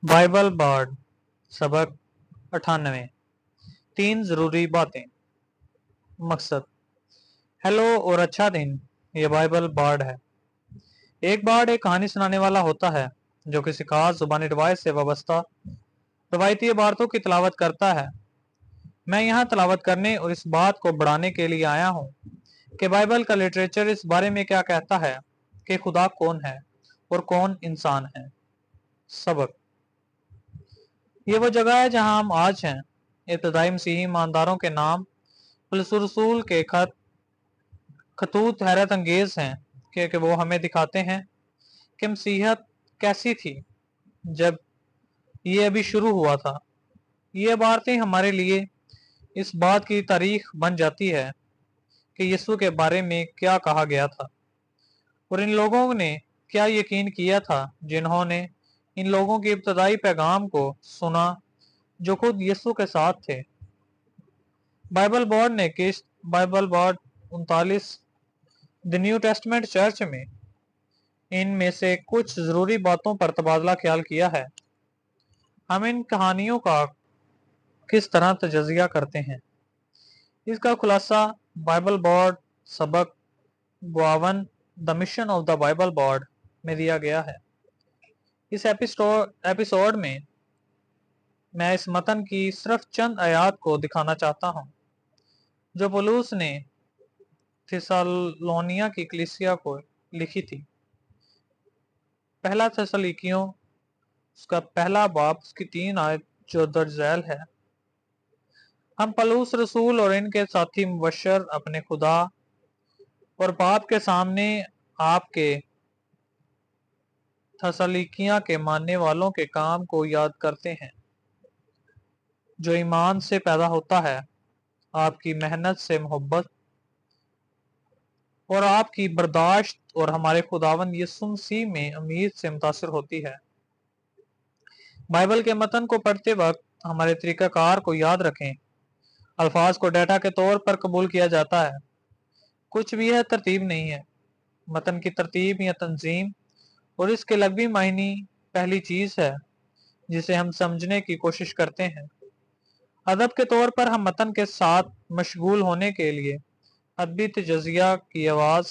Bible board सबक 98। 3 जरूरी बातें। मकसद। हेलो और अच्छा दिन। ये बाइबल बार्ड है। एक बार्ड एक कहानी सुनाने वाला होता है जो किसी खास जुबानी रवायत से वाबस्ता रवायती इबारतों की तलावत करता है। मैं यहाँ तलावत करने और इस बात को बढ़ाने के लिए आया हूँ कि बाइबल का लिटरेचर इस बारे में क्या कहता है कि खुदा कौन है और कौन इंसान है। सबक। ये वो जगह है जहां हम आज हैं। इब्तदाई मसीही ईमानदारों के नाम रसूल के खतूत हैरत अंगेज हैं क्योंकि वो हमें दिखाते हैं कि मसीहत कैसी थी जब ये अभी शुरू हुआ था। ये इबारतें हमारे लिए इस बात की तारीख बन जाती है कि यीशु के बारे में क्या कहा गया था और इन लोगों ने क्या यकीन किया था जिन्होंने इन लोगों की इब्तदाई पैगाम को सुना जो खुद यीशु के साथ थे। बाइबल बोर्ड ने किस्त Bible board 39 the new testament church में इनमें से कुछ जरूरी बातों पर तबादला ख्याल किया है। हम इन कहानियों का किस तरह तजज़िया करते हैं, इसका खुलासा बाइबल बोर्ड सबक 52 the mission of the Bible board में दिया गया है। इस एपिसोड में मैं इस मतन की सिर्फ चंद आयात को दिखाना चाहता हूँ जो पौलुस ने थिस्सलुनीकियों की कलीसिया को लिखी थी। पहला थिस्सलुनीकियों उसका पहला बाब उसकी 3 आयत जो दर्ज झैल है। हम पौलुस रसूल और इनके साथी मुबशर अपने खुदा और बाप के सामने आपके थिस्सलुनीकियों के मानने वालों के काम को याद करते हैं जो ईमान से पैदा होता है, आपकी मेहनत से मोहब्बत और आपकी बर्दाश्त और हमारे खुदावंद यीशु मसीह में उम्मीद से मुतासर होती है। बाइबल के मतन को पढ़ते वक्त हमारे तरीकाकार को याद रखें। अल्फाज को डेटा के तौर पर कबूल किया जाता है, कुछ भी यह तरतीब नहीं है। मतन की तरतीब या तंजीम और इसके लगवी मायनी पहली चीज है जिसे हम समझने की कोशिश करते हैं। अदब के तौर पर हम मतन के साथ मशगूल होने के लिए अदबी तजज़िया की आवाज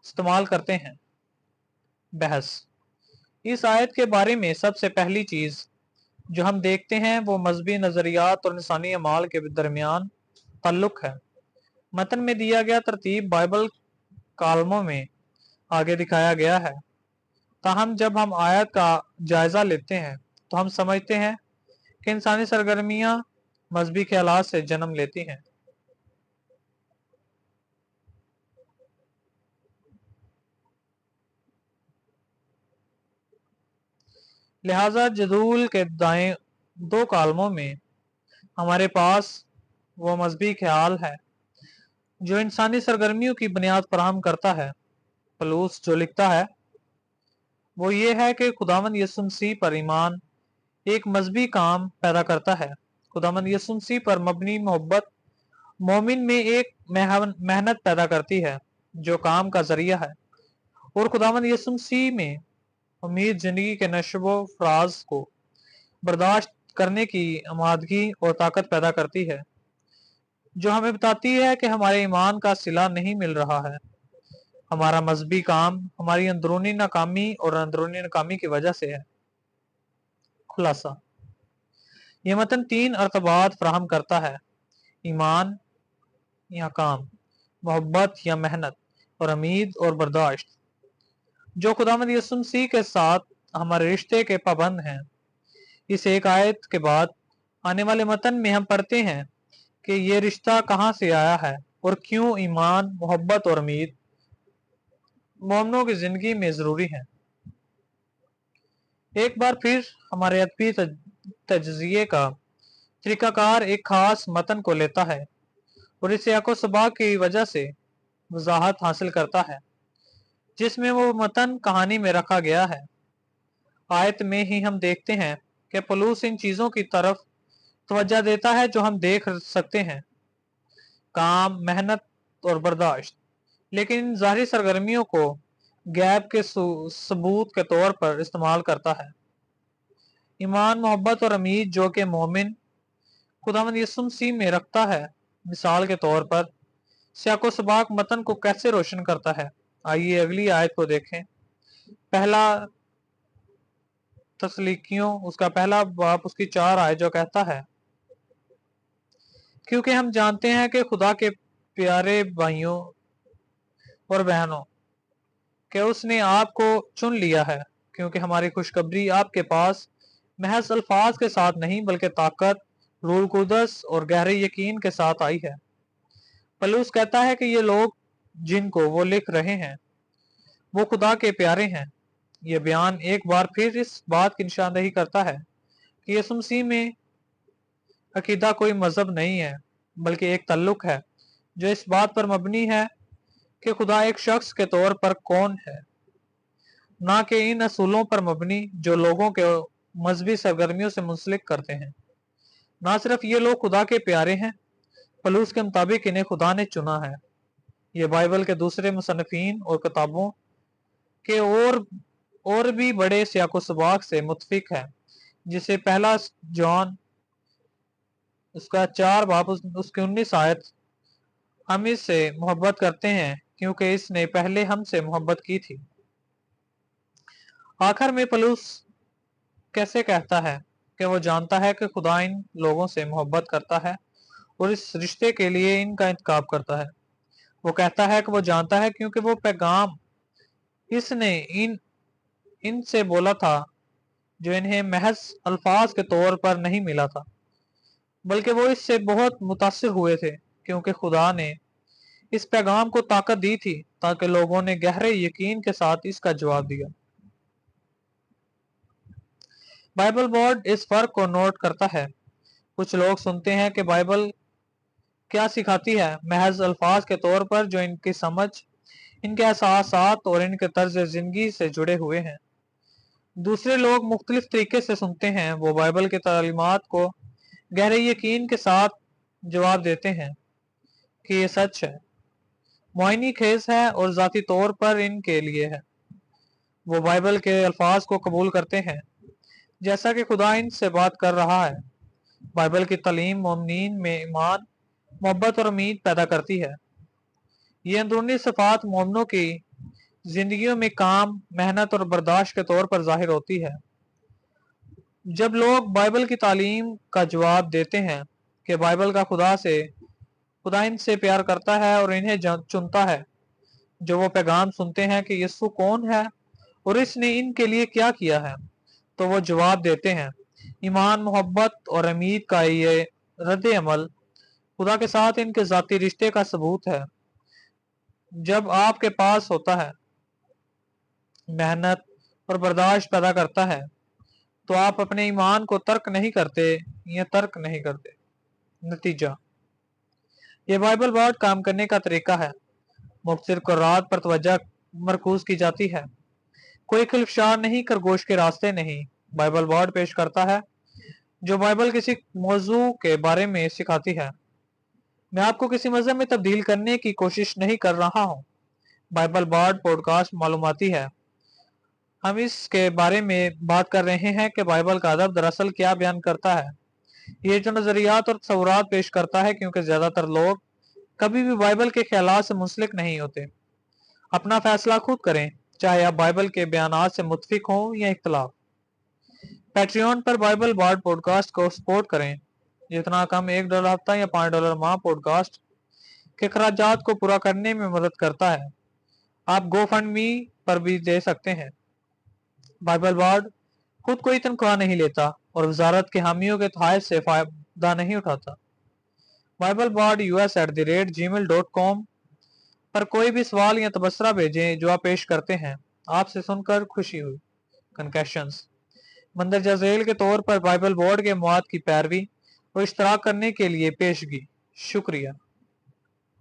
इस्तेमाल करते हैं। बहस। इस आयत के बारे में सबसे पहली चीज जो हम देखते हैं वो मजहबी नजरियात और इंसानी अमाल के दरमियान ताल्लुक है। मतन में दिया गया तरतीब बाइबल कालमों में आगे दिखाया गया है। ताहम जब हम आयत का जायजा लेते हैं तो हम समझते हैं कि इंसानी सरगर्मियां मजहबी ख्यालात से जन्म लेती हैं। लिहाजा जदूल के दाएं 2 कालमों में हमारे पास वो मजहबी ख्याल है जो इंसानी सरगर्मियों की बुनियाद फराहम करता है। पलूस जो लिखता है वो ये है कि खुदावंद यीशु मसीह पर ईमान एक मजहबी काम पैदा करता है। खुदावंद यीशु मसीह पर मबनी मोहब्बत मोमिन में एक मेहनत पैदा करती है जो काम का जरिया है, और खुदावंद यीशु मसीह में उम्मीद जिंदगी के नशो फराज को बर्दाश्त करने की आमादगी और ताकत पैदा करती है जो हमें बताती है कि हमारे ईमान का सिला नहीं मिल रहा है। हमारा मजहबी काम हमारी अंदरूनी नाकामी और अंदरूनी नाकामी की वजह से है। खुलासा। यह मतन 3 अर्तबात फराहम करता है: ईमान या काम, मोहब्बत या मेहनत, और उम्मीद और बर्दाश्त जो खुदावंद यीशु मसीह के साथ हमारे रिश्ते के पाबंद हैं। इस एक आयत के बाद आने वाले मतन में हम पढ़ते हैं कि ये रिश्ता कहाँ से आया है और क्यों ईमान, मोहब्बत और उम्मीद मोमनों की जिंदगी में जरूरी है। एक बार फिर हमारे अदबी तजज़िये का तरीकाकार एक खास मतन को लेता है और इस याको सबा की वजह से वजाहत हासिल करता है जिसमें वो मतन कहानी में रखा गया है। आयत में ही हम देखते हैं कि पौलुस इन चीजों की तरफ तवज्जो देता है जो हम देख सकते हैं: काम, मेहनत और बर्दाश्त, लेकिन इन जाहिरी सरगर्मियों को गैप के सबूत के तौर पर इस्तेमाल करता है। ईमान, मोहब्बत और उम्मीद जो कि मोमिन खुदावंद यीशु मसीह में रखता है, मिसाल के तौर पर सियाको सबाक मतन को कैसे रोशन करता है। आइए अगली आयत को देखें। पहला तस्लीकियों उसका पहला बाप उसकी 4 आयत जो कहता है, क्योंकि हम जानते हैं कि खुदा के प्यारे भाइयों और बहनों कि उसने आपको चुन लिया है, क्योंकि हमारी खुशखबरी आपके पास महज अल्फाज के साथ नहीं बल्कि ताकत, रूह कुदस और गहरे यकीन के साथ आई है। पलूस कहता है कि ये लोग जिनको वो लिख रहे हैं वो खुदा के प्यारे हैं। ये बयान एक बार फिर इस बात की निशानदेही करता है कि यीशु मसीह में अकीदा कोई मजहब नहीं है, बल्कि एक तल्लुक है जो इस बात पर मबनी है कि खुदा एक शख्स के तौर पर कौन है, ना कि इन असूलों पर मबनी जो लोगों के मजहबी सरगर्मियों से मुंसलिक करते हैं। ना सिर्फ ये लोग खुदा के प्यारे हैं, पलूस के मुताबिक इन्हें खुदा ने चुना है। ये बाइबल के दूसरे मुसन्निफीन और किताबों के और भी बड़े सियाको सबाक से मुतफिक है, जिसे पहला जॉन उसका 4 बाब उसकी 19 आयत, हम इससे मोहब्बत करते हैं क्योंकि इसने पहले हमसे मोहब्बत की थी। आखिर में पलूस कैसे कहता है कि वो जानता है कि खुदा इन लोगों से मोहब्बत करता है और इस रिश्ते के लिए इनका इंतखाब करता है। वो कहता है कि वो जानता है क्योंकि वो पैगाम इसने इनसे बोला था जो इन्हें महज अल्फाज के तौर पर नहीं मिला था, बल्कि वो इससे बहुत मुतासिर हुए थे, क्योंकि खुदा ने इस पैगाम को ताकत दी थी ताकि लोगों ने गहरे यकीन के साथ इसका जवाब दिया। बाइबल बोर्ड इस फर्क को नोट करता है। कुछ लोग सुनते हैं कि बाइबल क्या सिखाती है महज अल्फाज के तौर पर जो इनकी समझ, इनके एहसासात और इनके तर्ज जिंदगी से जुड़े हुए हैं। दूसरे लोग मुख्तलिफ तरीके से सुनते हैं। वो बाइबल की तालीमात को गहरे यकीन के साथ जवाब देते हैं कि ये सच है, मुआयनी खेज है और जाती तौर पर इनके लिए है। वो बाइबल के अल्फाज को कबूल करते हैं जैसा कि खुदा इनसे बात कर रहा है। बाइबल की तालीम मोमिनीन में ईमान, मोहब्बत और उम्मीद पैदा करती है। ये अंदरूनी सिफात मोमिनों की जिंदगियों में काम, मेहनत और बर्दाश्त के तौर पर जाहिर होती है। जब लोग बाइबल की तालीम का जवाब देते हैं कि बाइबल का खुदा इनसे प्यार करता है और इन्हें चुनता है, जो वो पैगाम सुनते हैं कि यीशु कौन है और इसने इनके लिए क्या किया है, तो वो जवाब देते हैं। ईमान, मोहब्बत और उम्मीद का ये रद्द अमल खुदा के साथ इनके जाती रिश्ते का सबूत है। जब आपके पास होता है, मेहनत और बर्दाश्त पैदा करता है, तो आप अपने ईमान को तर्क नहीं करते या तर्क नहीं करते। नतीजा, ये बाइबल बोर्ड काम करने का तरीका है। मुख्तलिफ कुरात पर तवज्जो मरकूज की जाती है। कोई खिलफशार नहीं, खरगोश के रास्ते नहीं। बाइबल बोर्ड पेश करता है जो बाइबल किसी मौजू के बारे में सिखाती है। मैं आपको किसी मजहब में तब्दील करने की कोशिश नहीं कर रहा हूँ। बाइबल बोर्ड पॉडकास्ट मालूमाती है। हम इसके बारे में बात कर रहे हैं कि बाइबल का अदब दरअसल क्या बयान करता है। ये जो नजरियात और तसव्वुरात पेश करता है, क्योंकि ज्यादातर लोग कभी भी बाइबल के ख्यालात से मुंसलिक नहीं होते। अपना फैसला खुद करें, चाहे आप बाइबल के बयानात से मुत्फिक हों या इख्तलाफ। पैट्रियन पर बाइबल बोर्ड पॉडकास्ट को सपोर्ट करें। जितना कम $1 हफ्ता या $5 माह पॉडकास्ट के खराजात को पूरा करने में मदद करता है। आप गो फंड मी पर भी दे सकते हैं। बाइबल बोर्ड खुद कोई तनख्वाह नहीं लेता और वजारत के हामियों के तहत से फायदा नहीं उठाता। बाइबल बोर्ड US@gmail.com पर कोई भी सवाल या तबसरा भेजें जो आप पेश करते हैं। आपसे सुनकर खुशी हुई। कन्केशंस, मंदरजा झेल के तौर पर बाइबल बोर्ड के मवाद की पैरवी और इश्तराक करने के लिए पेशगी। शुक्रिया।